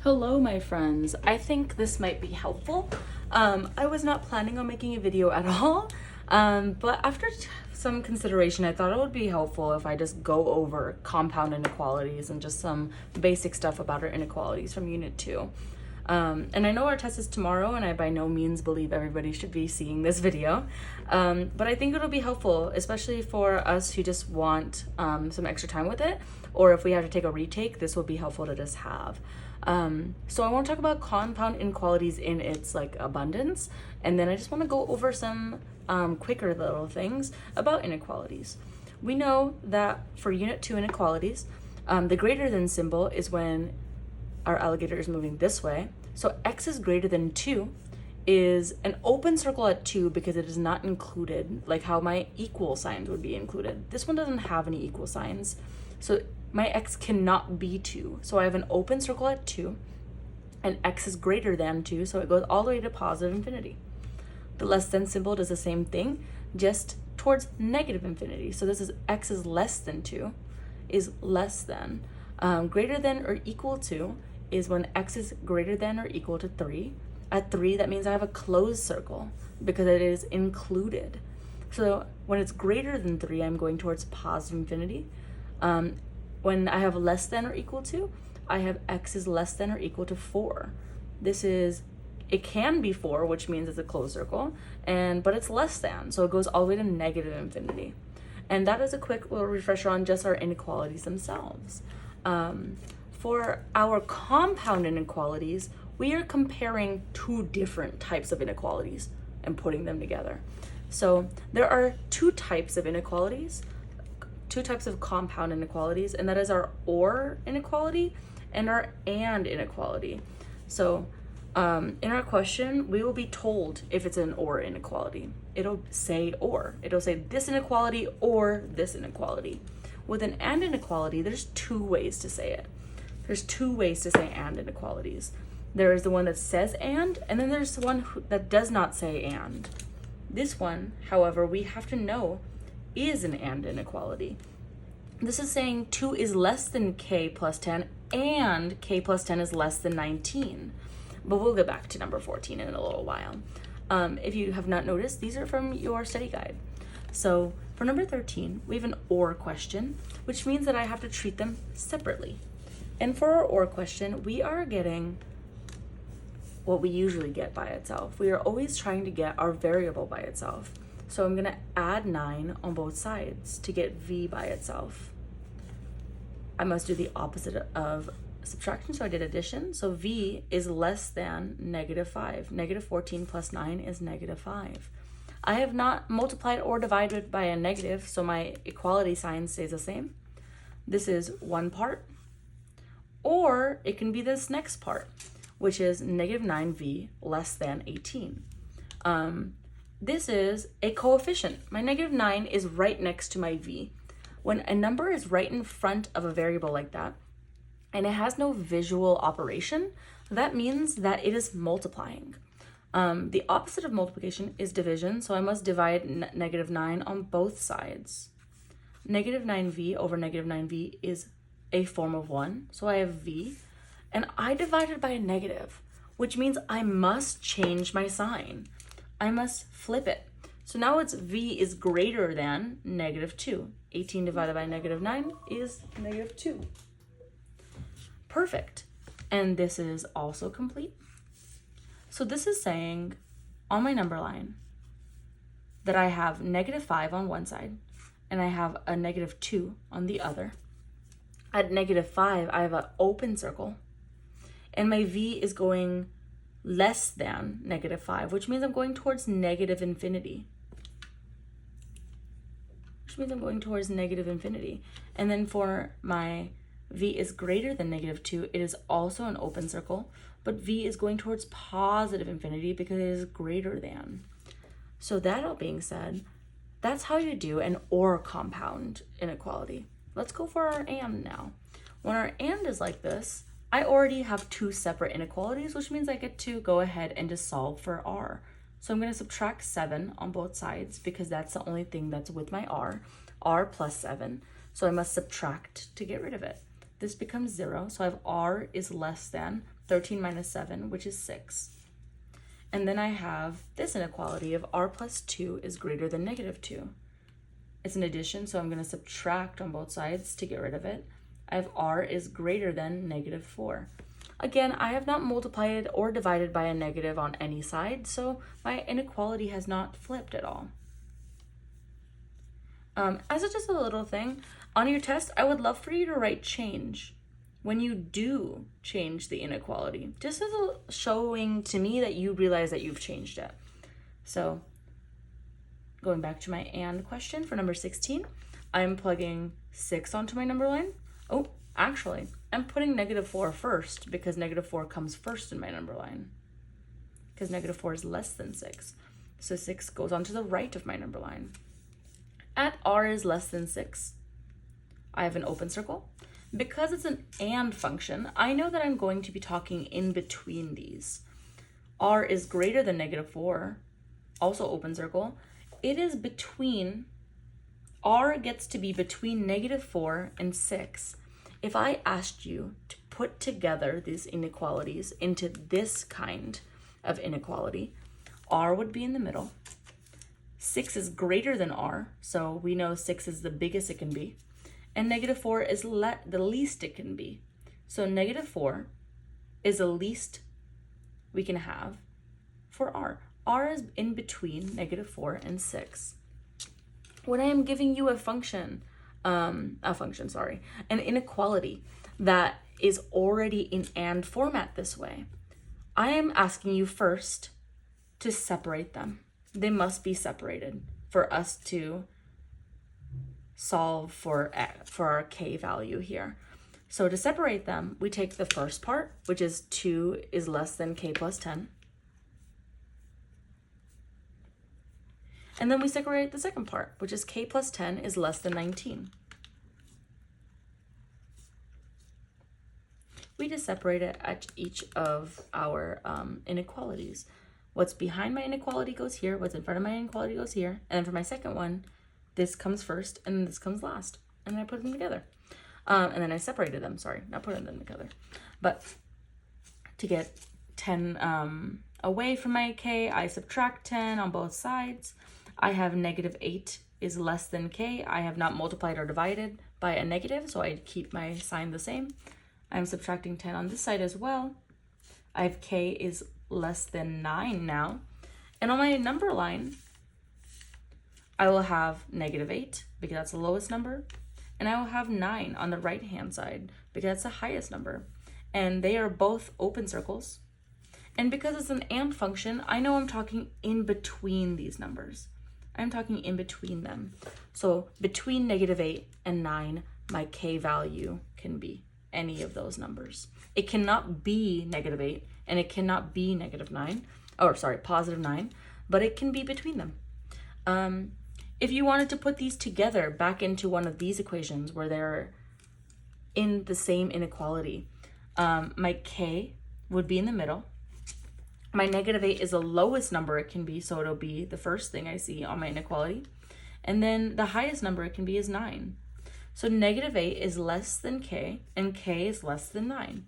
Hello, my friends. I think this might be helpful. I was not planning on making a video at all, but after some consideration, I thought it would be helpful if I just go over compound inequalities and just some basic stuff about our inequalities from Unit 2. And I know our test is tomorrow, and I by no means believe everybody should be seeing this video, but I think it'll be helpful, especially for us who just want some extra time with it, or if we have to take a retake, this will be helpful to just have. So I want to talk about compound inequalities in its abundance, and then I just want to go over some quicker little things about inequalities. We know that for Unit 2 inequalities, the greater than symbol is when our alligator is moving this way. So x is greater than 2 is an open circle at 2 because it is not included, like how my equal signs would be included. This one doesn't have any equal signs. So my x cannot be 2. So I have an open circle at 2, and x is greater than 2, so it goes all the way to positive infinity. The less than symbol does the same thing, just towards negative infinity. So this is x is less than 2, is less than. Greater than or equal to is when x is greater than or equal to 3. At 3, that means I have a closed circle because it is included. So when it's greater than 3, I'm going towards positive infinity. When I have less than or equal to, I have x is less than or equal to 4. It can be 4, which means it's a closed circle, but it's less than, so it goes all the way to negative infinity. And that is a quick little refresher on just our inequalities themselves. For our compound inequalities, we are comparing two different types of inequalities and putting them together. So there are two types of inequalities, two types of compound inequalities, and that is our OR inequality and our AND inequality. So in our question, we will be told if it's an OR inequality. It'll say OR. It'll say this inequality or this inequality. With an AND inequality, there's two ways to say it. There's two ways to say AND inequalities. There is the one that says and then there's the one that does not say and. This one, however, we have to know is an AND inequality. This is saying 2 is less than k plus 10 and k plus 10 is less than 19. But we'll get back to number 14 in a little while. If you have not noticed, these are from your study guide. So for number 13, we have an OR question, which means that I have to treat them separately. And for our OR question, we are getting what we usually get by itself. We are always trying to get our variable by itself. So I'm gonna add 9 on both sides to get v by itself. I must do the opposite of subtraction, so I did addition. So v is less than negative 5. Negative 14 plus 9 is negative 5. I have not multiplied or divided by a negative, so my equality sign stays the same. This is one part, or it can be this next part, which is negative 9v less than 18. This is a coefficient. My negative 9 is right next to my v. When a number is right in front of a variable like that, and it has no visual operation, that means that it is multiplying. The opposite of multiplication is division, so I must divide negative 9 on both sides. Negative 9v over negative 9v is a form of 1, so I have v, and I divided by a negative, which means I must change my sign. I must flip it. So now it's v is greater than negative 2. 18 divided by negative 9 is negative 2. Perfect. And this is also complete. So this is saying on my number line that I have negative 5 on one side and I have a negative 2 on the other. At negative 5, I have an open circle and my v is going less than negative 5, which means I'm going towards negative infinity. And then for my v is greater than negative 2, it is also an open circle, but v is going towards positive infinity because it is greater than. So that all being said, that's how you do an OR compound inequality. Let's go for our AND now. When our AND is like this, I already have two separate inequalities, which means I get to go ahead and just solve for r. So I'm going to subtract 7 on both sides because that's the only thing that's with my r plus 7. So I must subtract to get rid of it. This becomes 0, so I have r is less than 13 minus 7, which is 6. And then I have this inequality of r plus 2 is greater than negative 2. It's an addition, so I'm going to subtract on both sides to get rid of it. I have r is greater than negative 4. Again, I have not multiplied or divided by a negative on any side, so my inequality has not flipped at all. As just a little thing, on your test, I would love for you to write change when you do change the inequality, just as a showing to me that you realize that you've changed it. So going back to my and question for number 16, I'm plugging 6 onto my number line. Oh, actually, I'm putting negative 4 first because negative 4 comes first in my number line because negative 4 is less than 6. So 6 goes onto the right of my number line. At r is less than 6, I have an open circle. Because it's an and function, I know that I'm going to be talking in between these. R is greater than negative 4, also open circle. It is between, r gets to be between negative 4 and 6. If I asked you to put together these inequalities into this kind of inequality, r would be in the middle. 6 is greater than r, so we know 6 is the biggest it can be. And negative 4 is the least it can be. So negative 4 is the least we can have for r. R is in between negative 4 and 6. When I am giving you an inequality that is already in and format this way, I am asking you first to separate them. They must be separated for us to solve for our k value here. So to separate them, we take the first part, which is 2 is less than k plus 10. And then we separate the second part, which is k plus 10 is less than 19. We just separate it at each of our inequalities. What's behind my inequality goes here, what's in front of my inequality goes here, and then for my second one, this comes first and then this comes last, and then I put them together. And then I separated them, sorry, not putting them together. But to get 10 away from my k, I subtract 10 on both sides. I have negative 8 is less than k. I have not multiplied or divided by a negative, so I keep my sign the same. I'm subtracting 10 on this side as well. I have k is less than 9 now. And on my number line, I will have negative 8 because that's the lowest number. And I will have 9 on the right-hand side because that's the highest number. And they are both open circles. And because it's an and function, I know I'm talking in between these numbers. I'm talking in between them. So between negative 8 and 9, my k value can be any of those numbers. It cannot be negative 8 and it cannot be positive 9, but it can be between them. If you wanted to put these together back into one of these equations where they're in the same inequality, my k would be in the middle. My negative 8 is the lowest number it can be, so it'll be the first thing I see on my inequality. And then the highest number it can be is 9. So negative 8 is less than k, and k is less than 9.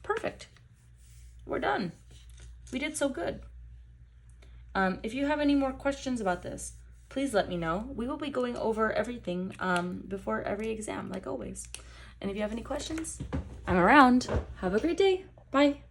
Perfect. We're done. We did so good. If you have any more questions about this, please let me know. We will be going over everything before every exam, like always. And if you have any questions, I'm around. Have a great day. Bye.